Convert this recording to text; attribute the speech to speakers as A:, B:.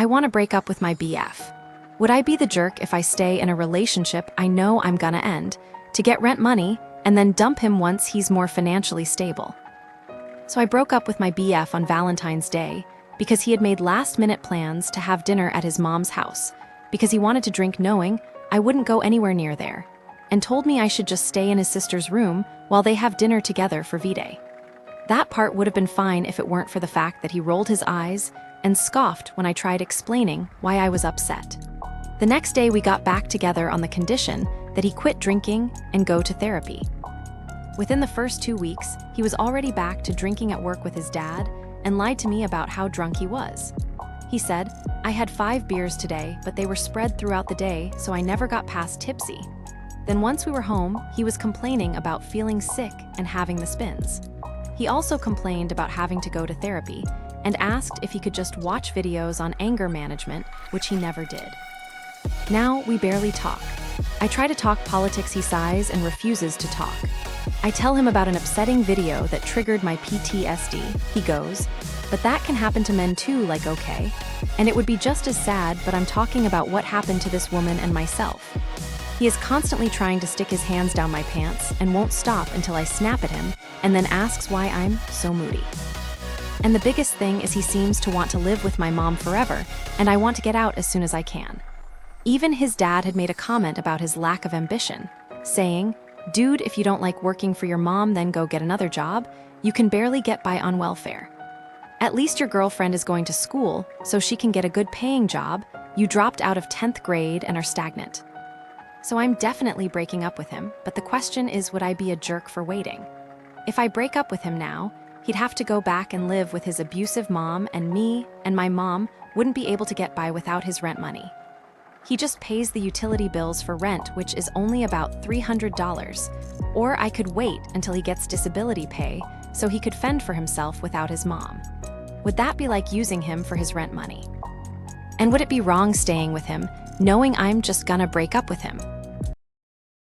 A: I want to break up with my BF. Would I be the jerk if I stay in a relationship I know I'm gonna end, to get rent money, and then dump him once he's more financially stable? So I broke up with my BF on Valentine's Day because he had made last-minute plans to have dinner at his mom's house, because he wanted to drink knowing I wouldn't go anywhere near there, and told me I should just stay in his sister's room while they have dinner together for V-Day. That part would have been fine if it weren't for the fact that he rolled his eyes and scoffed when I tried explaining why I was upset. The next day we got back together on the condition that he quit drinking and go to therapy. Within the first 2 weeks, he was already back to drinking at work with his dad and lied to me about how drunk he was. He said, "I had 5 beers today, but they were spread throughout the day, so I never got past tipsy." Then once we were home, he was complaining about feeling sick and having the spins. He also complained about having to go to therapy and asked if he could just watch videos on anger management, which he never did. Now we barely talk. I try to talk politics, he sighs and refuses to talk. I tell him about an upsetting video that triggered my PTSD. He goes, "But that can happen to men too, like okay? And it would be just as sad, but I'm talking about what happened to this woman and myself." He is constantly trying to stick his hands down my pants and won't stop until I snap at him and then asks why I'm so moody. And the biggest thing is he seems to want to live with my mom forever, and I want to get out as soon as I can. Even his dad had made a comment about his lack of ambition, saying, "Dude, if you don't like working for your mom, then go get another job. You can barely get by on welfare. At least your girlfriend is going to school, so she can get a good paying job. You dropped out of 10th grade and are stagnant." So I'm definitely breaking up with him, but the question is, would I be a jerk for waiting? If I break up with him now, he'd have to go back and live with his abusive mom, and me and my mom wouldn't be able to get by without his rent money. He just pays the utility bills for rent, which is only about $300. Or I could wait until he gets disability pay so he could fend for himself without his mom. Would that be like using him for his rent money? And would it be wrong staying with him, knowing I'm just gonna break up with him?